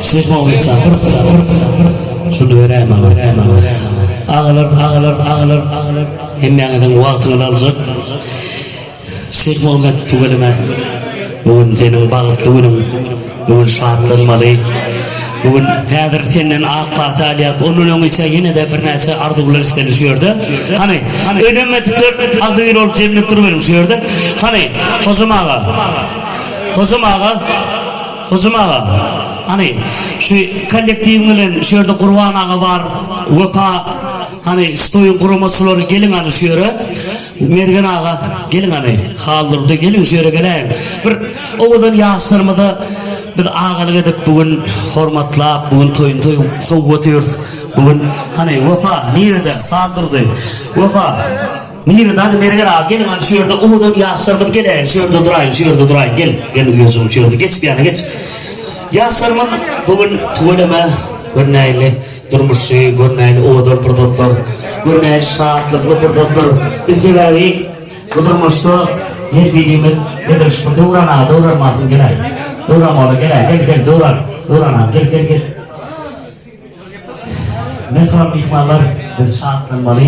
Şeyh Muhammed Sabır. Şunu vereyim ağlar. Hem yanıdan vaktini alacak. Şeyh Muhammed tüvelime. Bugün senin bağıtlı günün. Bugün şahatlanmalı. Bugün hazır senden akbat aliyat. Onun önüce yine de bir neyse arzular istenişiyordu. Hani ölüme tutup aldı bir olup cebine duruvermişiyordu. Hani Hocam ağa. Hani şu kollektivinin şurada Kurban ağa var. Vapa hani stoyun kurumasıları gelin hani şöyle. Mergen ağa gelin hani haldırdı gelin şöyle geleyim. Bir oğudan yaşlarımda biz ağalık edip bugün hormatlap bugün toyun soğuk atıyoruz. Bugün hani vapa nerede haldırdı. Vapa nerede hani mergen ağa gelin hani şöyle oğudan yaşlarımda geleyim. Şöyle durayın gel uyuyorsun şöyle geç bir yana geç. Yaşlarımın bugün tuvaleme görneyli durmuşu, görneyli oğudur pırdotlar, görneyli şahatlıklı pırdotlar. İzleleri bu durmuştu, her birimiz yediriştim. Doğran ağa, doğran mağazın gelay. Doğran oğlu gelay, gel doğran ağa, gel. Mehram ihmallar biz şahatlanmalı.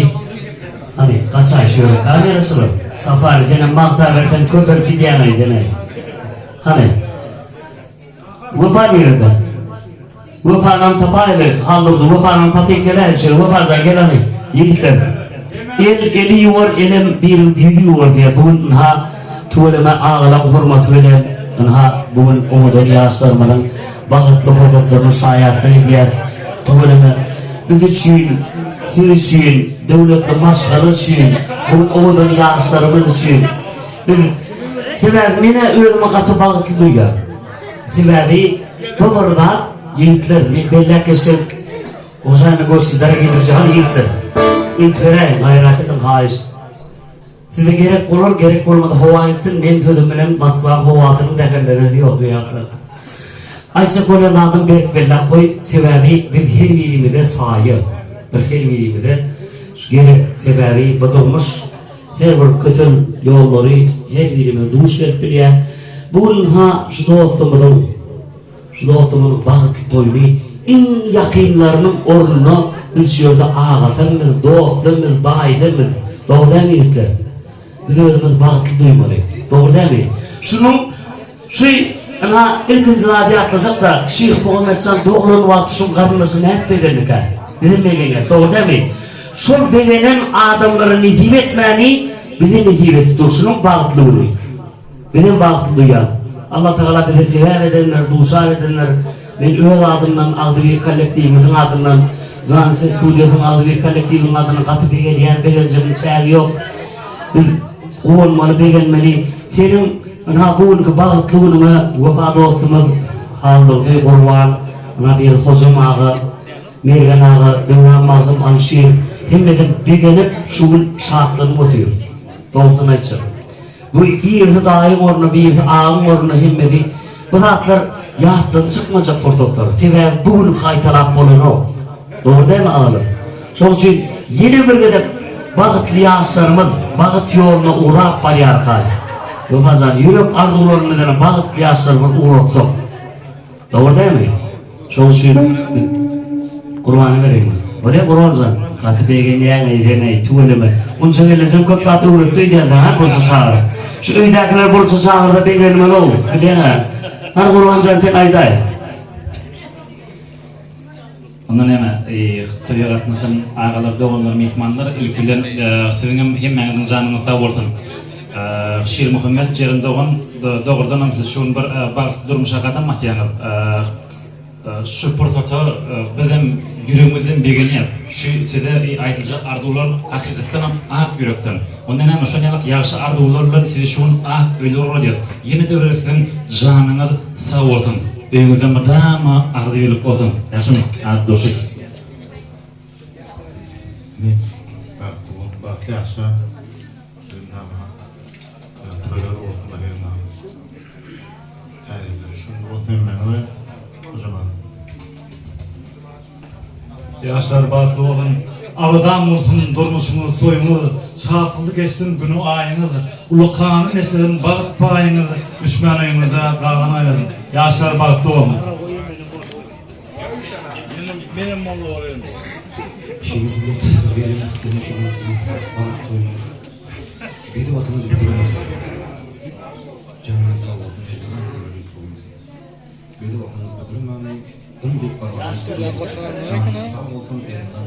Hani kaçay şöyle kamerası var. Safari denen mağda verden köpür gidiyemeyi deney. Hani Vefa nerede? Vefa'nın tapayla hallurdu. Vefa'nın tapayla şey Vefa'za geleni yigitler. Eli yuvar elim bir yürüyor diye bugün ha tuvaleme ağlam hurmat veren ha bugün umudur yaşlarımın bağıtlı hocatlarının şayatını diye tuvaleme siz için devletli maşgalı için bugün umudur yaşlarımın için mene ölüme katı bağıtlı duyuyor. Sebebi bu burada yiğitler belli kesin uzayını göstererek getireceğim yiğitler. İlfere gayretin haiz. Size gerek olur gerek olmadı hava etsin men sözümün Moskva havatının değerleri diyor duyaklar. Ayça böyle nadım belli koy sebebi biz her birimize sayı. Her birimize gerek sebebi batılmış her bir kötü yolları her birimize duş verip bugün ha şu dostumun bağıtlı toyunu en yakınlarının ornuna biz şurada ağasımız, dostumuz, dayımız doğru değil mi yiğitler? Biz özümüz bağıtlı duymalıyız. Doğru değil mi? Şunun ilkinci radiyatlayacak da Şeyh Muhammed Can doğruluğun vakti şun karnısı ne etmeden ki? Bizim begener, doğru değil mi? Şun begenen adamları nezim etmeni bizim nezim etsin. Şunun bağıtlılığını. Bizim bağıtlı duyar. Allah Teala bizi sever edenler, duşar edenler, ben öyle adımdan aldı bir kollektivimizin adından, Zanse Stüdyosu'nun aldı bir kollektivimizin adından katı beğeniyen beğencemin çayı yok. Biz olmalı, beğenmeli. Senin bugünkü bağıtlılığını vefa dostumuz haldırdı, Kurban, bir hocam ağı, Mergen ağı, Dünyan Mazlum Anşir, hem de beğenip şunun şartlarını otuyor. Doğrusunu açacak. Bu bir daim orna bir ağın orna himmedi. Bu zatlar yahtan çıkmayacak portoklar. Ve bugün kaytalap olun o. Doğru değil mi ağalım? Son için yeni bir gidip bağıtlı yaşlarımız bağıt yoluna uğrap bari arkaya. Bu fazla yürek arzularından bağıtlı yaşlarımız uğratsak. Doğru değil mi? Son için kurbanı vereyim. Böyle kurbansan. Katı beğeni yemeği, tuvaleme. Bunun için elizim köp katı uğrattı diye de ha burası çağırır. Şu öydekiler burası çağırır da beğenmeli olur. Biliyor musun? Her kurban zaten ayday. Ondan hemen tabiatımızın ağalar, doğanlar, mihmanlar ülkeden sizin hem canını sağ olsun. Şeyh Muhammed Ceren doğrudan amca şun bir durmuş hakikaten mahyanır. Şu portföy bizim yüreğimizden beğeniyor. Şu size aytılacak arzular hakikaten ak yürekten. Ondan hemen şu anlık yaxşı arzularla size şun ak öyle oluyor. Yine de öğretsin canınız sağ olsun. Beğenizden madama arzulayıp olsun. Yaşım doşuk. Ne? Bak yaşa. Toylar olsun da yerine. Tayinler şunu olsun hemen o zaman. Yaşlar bazı olun, ağıdan olsun, durmuşumuz, toyumuz, Şatıldı geçsin günü ayınıdır. Ulu kanun eserin bağıt payınızı, düşmanıyımıza dağlan ayırın. Yaşlar bağıtlı olma. Benim mallı olayım. Şimdi millet verin demiş olmasın, bana koyunuz. Bedi vatanız bitirmez. Canınız sağ olsun, elbiden kurulunuz olmasın. Bedi vatanız bitirmez. Dımdık barbarınız sizin. Canınız sağ olsun, elinizden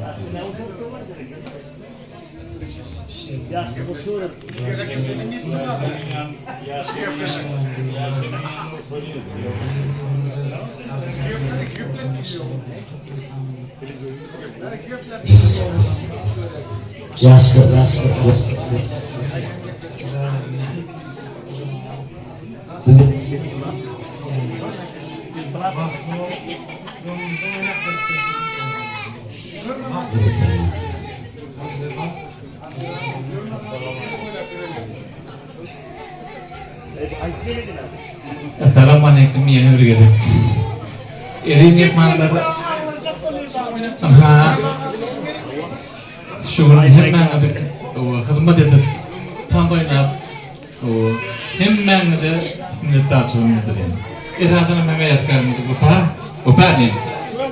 Assalamualaikum ya hürgede. Erin yetmanlar. Aha. Şuurun hemen adık. Hızmat edip. Tam oynap. Hemen adı. Minnettarçılığım edilen. Esasına memeyat karmıdı. Bu ne?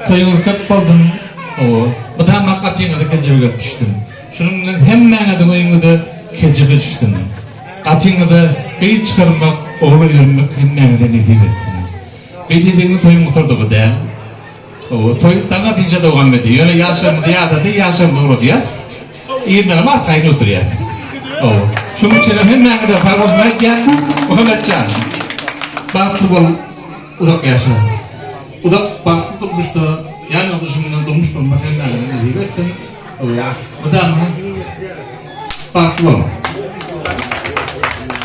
Sayın kat buldum. Bu da makapyın adı kecebe düştüm. Şunun hemen adı oyunu kecebe düştüm. Kapyın adı kayıt çıkarmak. Oğlu yürümek hemen adı nefil ettim. Bediyediğimi toyum oturdu bu değil. Toy tanga tince devam ediyor. Öyle yaşam diye adı yaşam doğru diye. İyi de ama sayın oturuyor. Şunun için hemen adı farklı gel. Muhammed Can. Baktı bol uzak yaşa. Uzak baktı tutmuştu. Yani o dışımından durmuş olmak hemen adı nefil etsin. Bu da mı? Baktı bol.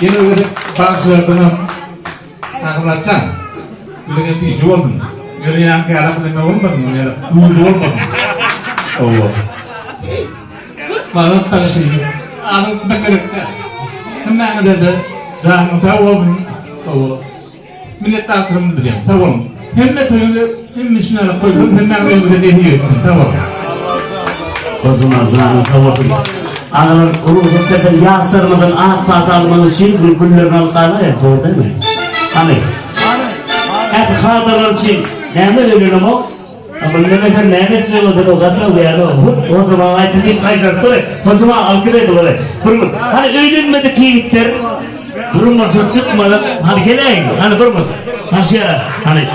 Yine öyle bazılardan anlatacağım. Böyle bir şey oldu. Böyle yang kaya ne olmadı mı? Ya dulu olmadı mı? Malah taşı. Anlık beklerken hemen dedi. Canım tavuk. Millet tartışımı diyor. Tavuk. Hem söyle hem şuna koydum hemen öyle dedi. Tavuk. Kozuma zanı tavuk. Ağlar ruhu kadar yasırmadan ağ patalman için gülgüllerin alkanı ya, doğru değil mi? Hani? Et kağıdalar için neyme ölüyorum o? Ama neyme neyme çıkıyordur o kaçak uyarı o. O zaman ayet dediğim kaysak böyle. O zaman alkırıydı böyle. Hani ölünmedik yiğitler. Durması çıkmadı. Hani geleyim. Hani durma. Taşıyarak. Hani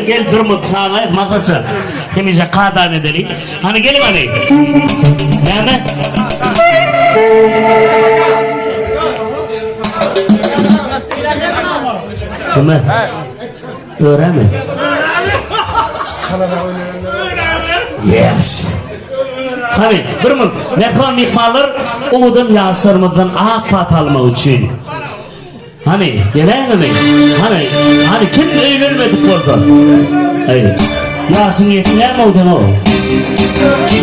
gel durma sağlayıp makasa. Hemize kağıdan edelim. Hani gelin hani. Nerede? Kime? Öğrenme. Yes. Hani durma. Mekran mihmalar oğudan yasırmadan ağ patalma için. Hani gelen mi? Hani kim öğrenmedik orada? Evet. Yasin yetmeyen mi oldun o?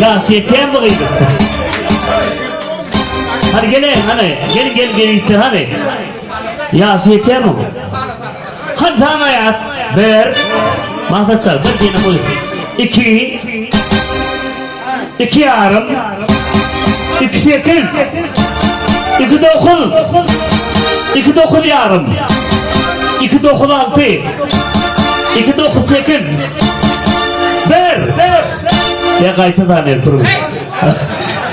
Yasin yetmeyen mi kıydı? Hadi gelin hani gel ittir hani. Yasin yetmeyen mi? Hadi tamam hayat. Bir. Mahtat çal. Bir diyelim buyur. İki yarım. İki sekiz. İki dokuz. İki dokuz yarım. İki dokuz altı. İki dokuz sekiz. Bir. Ya kayıtı da ne durun.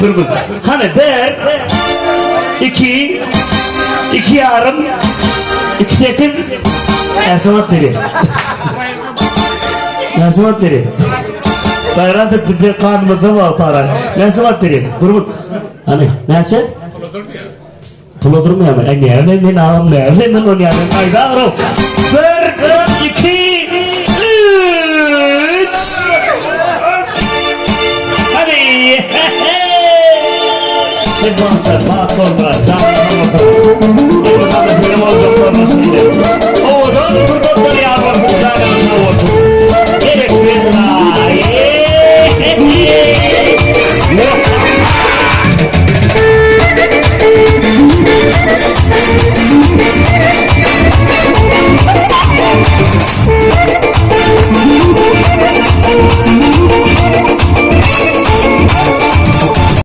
Durun. Hani bir. İki yarım. İki sekiz. Yasamat biri. Yasamat biri. Bayram da bir kanımda var para. Yasamat biri. Durun. Hani neyse? Pula durmuyor mu? Nerede ben ağlam nerede ben onu yani kayda var. Bir, iki, üç. Hadi. Sen bana sen bana sonra canım bana. Bu da benim olacak olmasın.